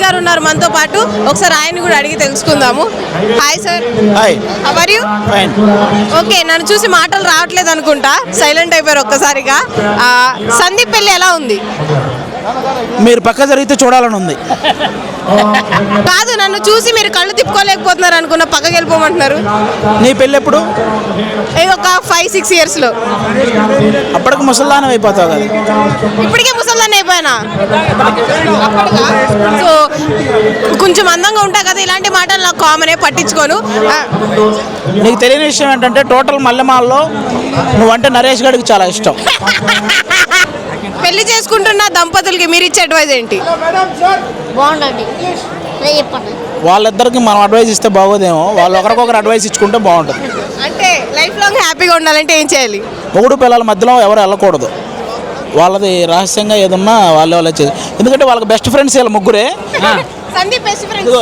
గారు ఉన్నారు మనతో పాటు, ఒకసారి ఆయన కూడా అడిగి తెలుసుకుందాము. Hi sir. Hi. How are you? Fine. Okay, నన్ను చూసి మాటలు రావట్లేదు అనుకుంటా, సైలెంట్ అయిపోయారు ఒక్కసారిగా. సందీప్ పెళ్లి ఎలా ఉంది? మీరు పక్క జరిగితే చూడాలని ఉంది. కాదు, నన్ను చూసి మీరు కళ్ళు తిప్పుకోలేకపోతున్నారు అనుకున్న, పక్కకి వెళ్ళిపోమంటున్నారు. నీ పెళ్ళి ఎప్పుడు? ఒక 5-6 ఇయర్స్లో. అప్పటికి ముసల్దానం అయిపోతావు కదా. ఇప్పటికే ముసల్దాన్ని అయిపోయానా? సో కొంచెం అందంగా ఉంటా కదా, ఇలాంటి మాటలు నాకు కామనే, పట్టించుకోను. నీకు తెలియని విషయం ఏంటంటే టోటల్ మల్లెమాల్లో నువ్వంటే నరేష్ గారికి చాలా ఇష్టం. పెళ్లి చేసుకుంటున్న దంపతులకి మీరు ఇచ్చే అడ్వైజ్ ఏంటి? బాగుండండి, చెప్పండి. వాళ్ళిద్దరికి మనం అడ్వైస్ ఇస్తే బాగోదేమో, వాళ్ళు ఒకరికొకరు అడ్వైస్ ఇచ్చుకుంటే బాగుంటుంది. అంటే లైఫ్ లాంగ్ హ్యాపీగా ఉండాలంటే ఏం చేయాలి? మొగుడు పిల్లల మధ్యలో ఎవరు వెళ్ళకూడదు. వాళ్ళది రహస్యంగా ఏదన్నా వాళ్ళే ఎందుకంటే వాళ్ళకి బెస్ట్ ఫ్రెండ్స్ వీళ్ళ ముగ్గురే. Sandeep best friend.